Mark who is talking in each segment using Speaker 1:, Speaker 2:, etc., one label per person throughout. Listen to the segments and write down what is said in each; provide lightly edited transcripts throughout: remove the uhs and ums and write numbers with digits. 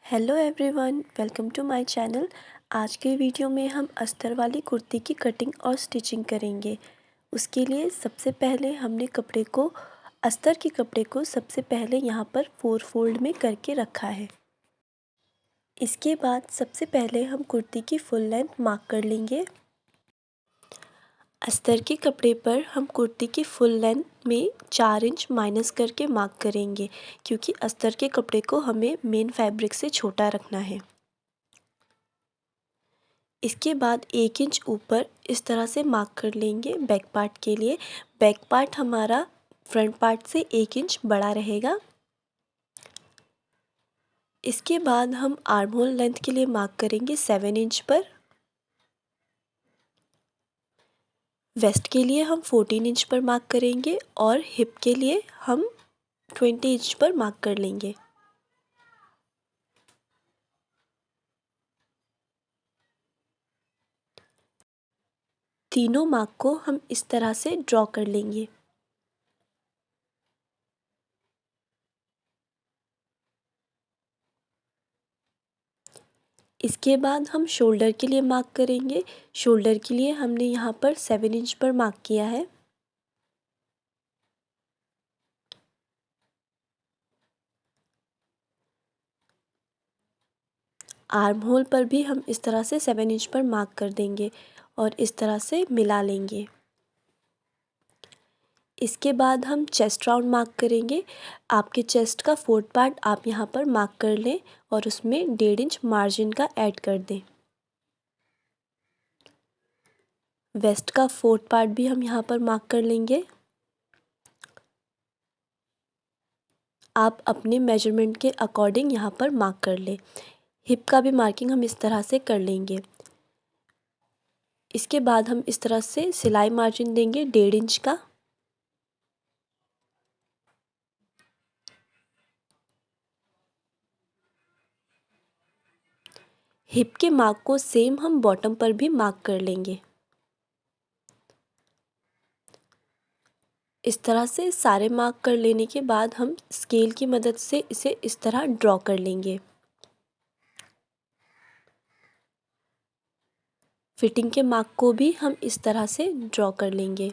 Speaker 1: Hello everyone, welcome to my channel. आज के video में हम अस्तर वाली कुर्ती की कटिंग और स्टिचिंग करेंगे। उसके लिए सबसे पहले हमने अस्तर के कपड़े को सबसे पहले यहाँ पर 4 फोल्ड में करके रखा है। इसके बाद सबसे पहले हम कुर्ती की फुल लेंथ मार्क कर लेंगे। अस्तर के कपड़े पर हम कुर्ती की फुल लेंथ में 4 इंच माइनस करके मार्क करेंगे, क्योंकि अस्तर के कपड़े को हमें मेन फैब्रिक से छोटा रखना है। इसके बाद 1 इंच ऊपर इस तरह से मार्क कर लेंगे बैक पार्ट के लिए। बैक पार्ट हमारा फ्रंट पार्ट से 1 इंच बड़ा रहेगा। इसके बाद हम आर्म होल लेंथ के लिए मार्क करेंगे 7 इंच पर। वेस्ट के लिए हम 14 इंच पर मार्क करेंगे और हिप के लिए हम 20 इंच पर मार्क कर लेंगे। तीनों मार्क को हम इस तरह से ड्रॉ कर लेंगे। इसके बाद हम शोल्डर के लिए मार्क करेंगे। शोल्डर के लिए हमने यहाँ पर 7 इंच पर मार्क किया है। आर्म होल पर भी हम इस तरह से 7 इंच पर मार्क कर देंगे और इस तरह से मिला लेंगे। इसके बाद हम चेस्ट राउंड मार्क करेंगे। आपके चेस्ट का 4th पार्ट आप यहाँ पर मार्क कर लें और उसमें 1.5 इंच मार्जिन का ऐड कर दें। वेस्ट का 4th पार्ट भी हम यहाँ पर मार्क कर लेंगे। आप अपने मेजरमेंट के अकॉर्डिंग यहाँ पर मार्क कर लें। हिप का भी मार्किंग हम इस तरह से कर लेंगे। इसके बाद हम इस तरह से सिलाई मार्जिन देंगे 1.5 इंच का। हिप के मार्क को सेम हम बॉटम पर भी मार्क कर लेंगे। इस तरह से सारे मार्क कर लेने के बाद हम स्केल की मदद से इसे इस तरह ड्रॉ कर लेंगे। फिटिंग के मार्क को भी हम इस तरह से ड्रॉ कर लेंगे।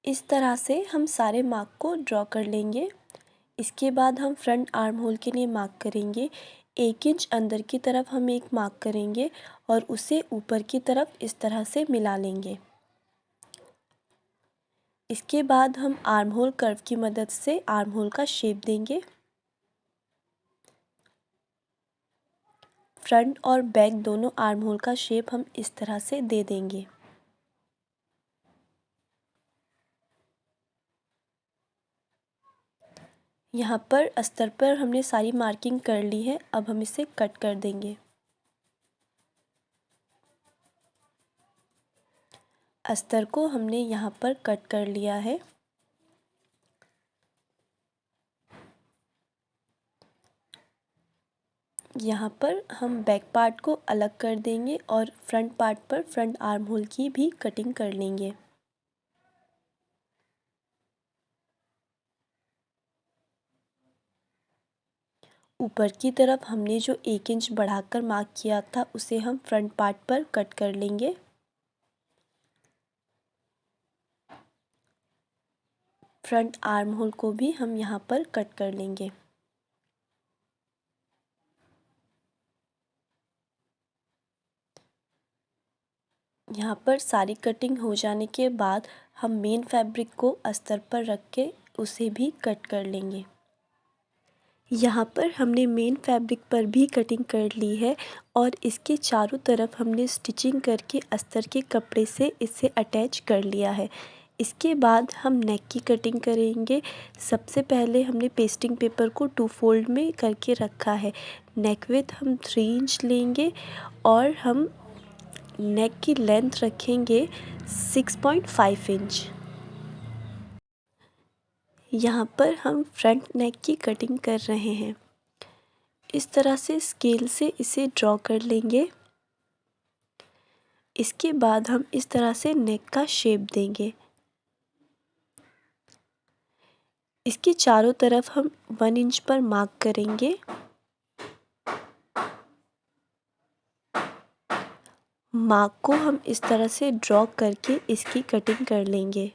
Speaker 1: इस तरह से हम सारे मार्क को ड्रॉ कर लेंगे। इसके बाद हम फ्रंट आर्म होल के लिए मार्क करेंगे। 1 इंच अंदर की तरफ हम एक मार्क करेंगे और उसे ऊपर की तरफ इस तरह से मिला लेंगे। इसके बाद हम आर्म होल कर्व की मदद से आर्म होल का शेप देंगे। फ्रंट और बैक दोनों आर्म होल का शेप हम इस तरह से दे देंगे। यहाँ पर अस्तर पर हमने सारी मार्किंग कर ली है। अब हम इसे कट कर देंगे। अस्तर को हमने यहाँ पर कट कर लिया है। यहाँ पर हम बैक पार्ट को अलग कर देंगे और फ्रंट पार्ट पर फ्रंट आर्म होल की भी कटिंग कर लेंगे। ऊपर की तरफ हमने जो 1 इंच बढ़ाकर मार्क किया था उसे हम फ्रंट पार्ट पर कट कर लेंगे। फ्रंट आर्म होल को भी हम यहाँ पर कट कर लेंगे। यहाँ पर सारी कटिंग हो जाने के बाद हम मेन फैब्रिक को अस्तर पर रख के उसे भी कट कर लेंगे। यहाँ पर हमने मेन फैब्रिक पर भी कटिंग कर ली है और इसके चारों तरफ हमने स्टिचिंग करके अस्तर के कपड़े से इसे अटैच कर लिया है। इसके बाद हम नेक की कटिंग करेंगे। सबसे पहले हमने पेस्टिंग पेपर को 2 फोल्ड में करके रखा है। नेक विड्थ हम 3 इंच लेंगे और हम नेक की लेंथ रखेंगे 6.5 इंच। यहाँ पर हम फ्रंट नेक की कटिंग कर रहे हैं। इस तरह से स्केल से इसे ड्रॉ कर लेंगे। इसके बाद हम इस तरह से नेक का शेप देंगे। इसके चारों तरफ हम 1 इंच पर मार्क करेंगे। मार्क को हम इस तरह से ड्रॉ करके इसकी कटिंग कर लेंगे।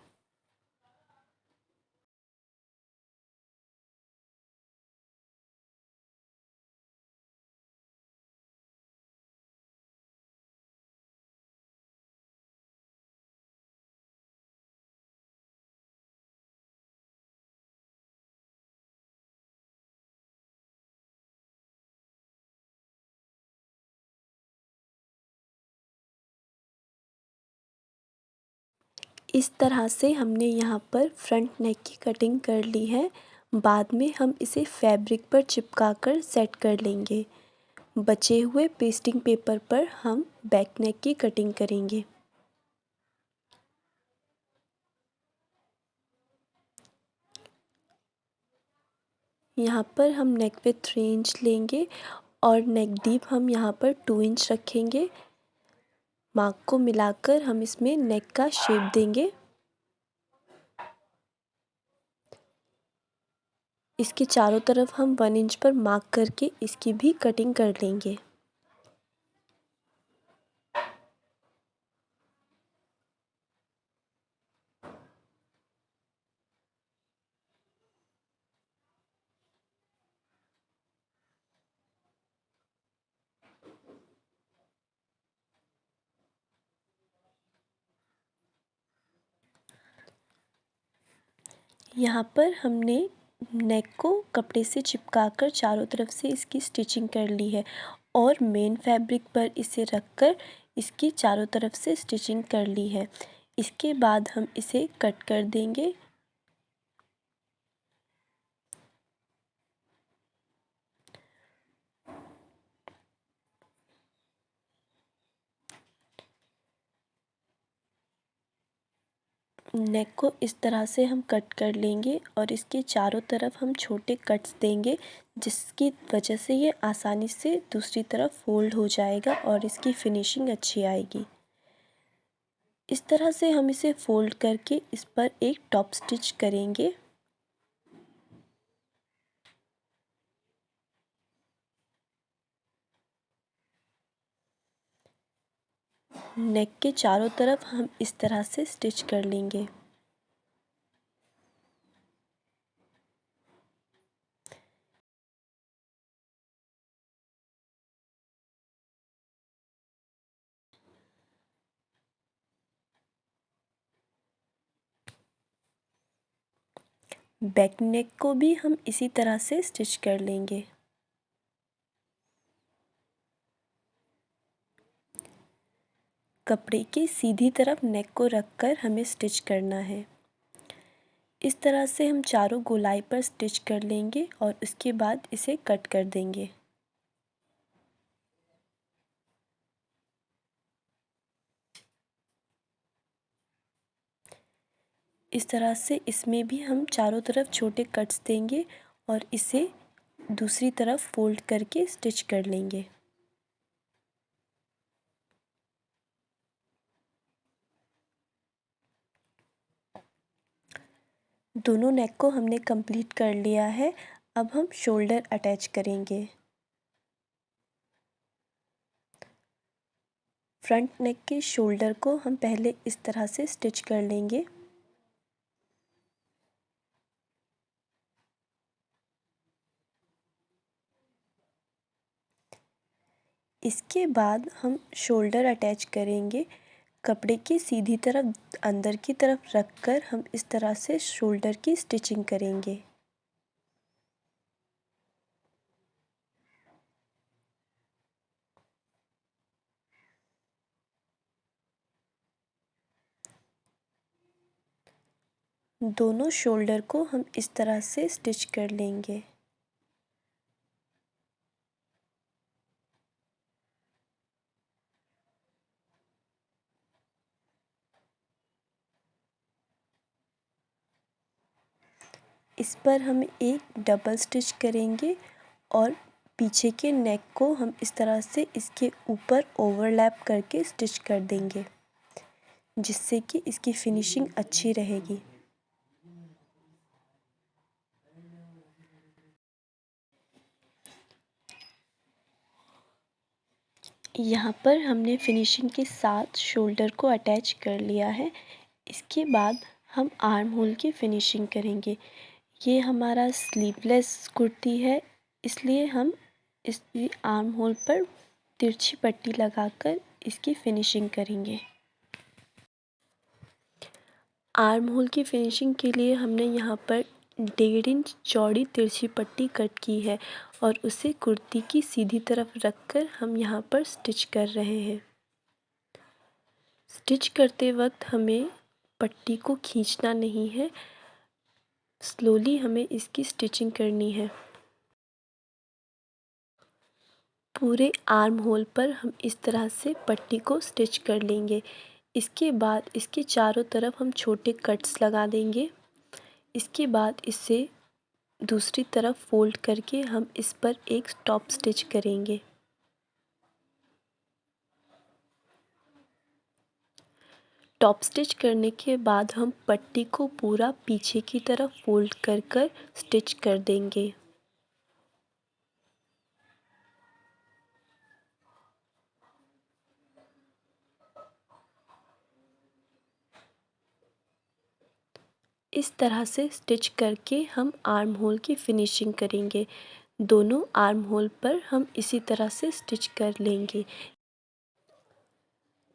Speaker 1: इस तरह से हमने यहाँ पर फ्रंट नेक की कटिंग कर ली है। बाद में हम इसे फैब्रिक पर चिपका कर सेट कर लेंगे। बचे हुए पेस्टिंग पेपर पर हम बैक नेक की कटिंग करेंगे। यहाँ पर हम नेक पे 3 इंच लेंगे और नेक डीप हम यहाँ पर 2 इंच रखेंगे। मार्क को मिलाकर हम इसमें नेक का शेप देंगे। इसके चारों तरफ हम 1 इंच पर मार्क करके इसकी भी कटिंग कर लेंगे। यहाँ पर हमने नेक को कपड़े से चिपकाकर चारों तरफ से इसकी स्टिचिंग कर ली है और मेन फैब्रिक पर इसे रखकर इसकी चारों तरफ से स्टिचिंग कर ली है। इसके बाद हम इसे कट कर देंगे। नेक को इस तरह से हम कट कर लेंगे और इसके चारों तरफ हम छोटे कट्स देंगे, जिसकी वजह से ये आसानी से दूसरी तरफ फोल्ड हो जाएगा और इसकी फिनिशिंग अच्छी आएगी। इस तरह से हम इसे फोल्ड करके इस पर एक टॉप स्टिच करेंगे। नेक के चारों तरफ हम इस तरह से स्टिच कर लेंगे। बैक नेक को भी हम इसी तरह से स्टिच कर लेंगे। कपड़े की सीधी तरफ नेक को रखकर हमें स्टिच करना है। इस तरह से हम चारों गोलाई पर स्टिच कर लेंगे और उसके बाद इसे कट कर देंगे। इस तरह से इसमें भी हम चारों तरफ छोटे कट्स देंगे और इसे दूसरी तरफ फोल्ड करके स्टिच कर लेंगे। दोनों नेक को हमने कंप्लीट कर लिया है। अब हम शोल्डर अटैच करेंगे। फ्रंट नेक के शोल्डर को हम पहले इस तरह से स्टिच कर लेंगे। इसके बाद हम शोल्डर अटैच करेंगे। कपड़े की सीधी तरफ अंदर की तरफ रखकर हम इस तरह से शोल्डर की स्टिचिंग करेंगे। दोनों शोल्डर को हम इस तरह से स्टिच कर लेंगे। इस पर हम एक डबल स्टिच करेंगे और पीछे के नेक को हम इस तरह से इसके ऊपर ओवरलैप करके स्टिच कर देंगे, जिससे कि इसकी फिनिशिंग अच्छी रहेगी। यहाँ पर हमने फिनिशिंग के साथ शोल्डर को अटैच कर लिया है। इसके बाद हम आर्म होल की फिनिशिंग करेंगे। ये हमारा स्लीवलेस कुर्ती है, इसलिए हम इस आर्म होल पर तिरछी पट्टी लगाकर इसकी फिनिशिंग करेंगे। आर्म होल की फिनिशिंग के लिए हमने यहाँ पर 1.5 इंच चौड़ी तिरछी पट्टी कट की है और उसे कुर्ती की सीधी तरफ रखकर हम यहाँ पर स्टिच कर रहे हैं। स्टिच करते वक्त हमें पट्टी को खींचना नहीं है, स्लोली हमें इसकी स्टिचिंग करनी है। पूरे आर्म होल पर हम इस तरह से पट्टी को स्टिच कर लेंगे। इसके बाद इसके चारों तरफ हम छोटे कट्स लगा देंगे। इसके बाद इसे दूसरी तरफ फोल्ड करके हम इस पर एक टॉप स्टिच करेंगे। टॉप स्टिच करने के बाद हम पट्टी को पूरा पीछे की तरफ फोल्ड कर कर स्टिच कर देंगे। इस तरह से स्टिच करके हम आर्म होल की फिनिशिंग करेंगे। दोनों आर्म होल पर हम इसी तरह से स्टिच कर लेंगे।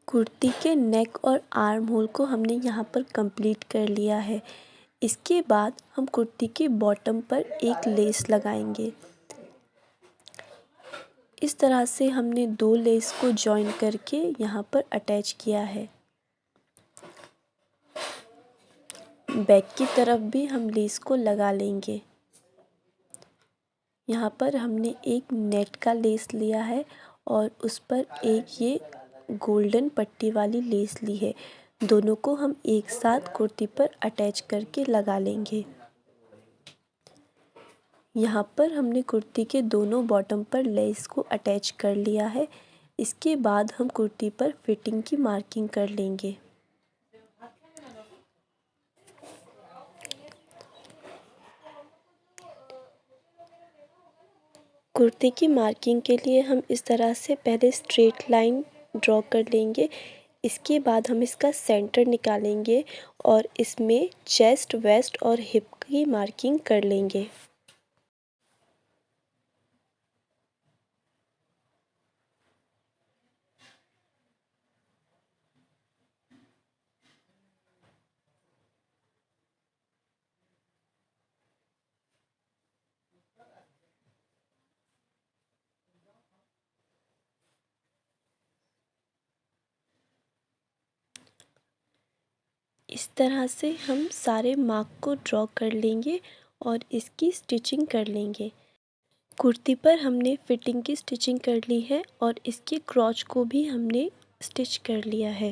Speaker 1: कुर्ती के नेक और आर्म होल को हमने यहाँ पर कंप्लीट कर लिया है। इसके बाद हम कुर्ती की बॉटम पर एक लेस लगाएंगे। इस तरह से हमने 2 लेस को जॉइन करके यहाँ पर अटैच किया है। बैक की तरफ भी हम लेस को लगा लेंगे। यहाँ पर हमने एक नेट का लेस लिया है और उस पर एक ये गोल्डन पट्टी वाली लेस ली है। दोनों को हम एक साथ कुर्ती पर अटैच करके लगा लेंगे। यहाँ पर हमने कुर्ती के दोनों बॉटम पर लेस को अटैच कर लिया है। इसके बाद हम कुर्ती पर फिटिंग की मार्किंग कर लेंगे। कुर्ती की मार्किंग के लिए हम इस तरह से पहले स्ट्रेट लाइन ड्रॉ कर लेंगे। इसके बाद हम इसका सेंटर निकालेंगे और इसमें चेस्ट, वेस्ट और हिप की मार्किंग कर लेंगे। इस तरह से हम सारे मार्क को ड्रॉ कर लेंगे और इसकी स्टिचिंग कर लेंगे। कुर्ती पर हमने फिटिंग की स्टिचिंग कर ली है और इसके क्रॉच को भी हमने स्टिच कर लिया है।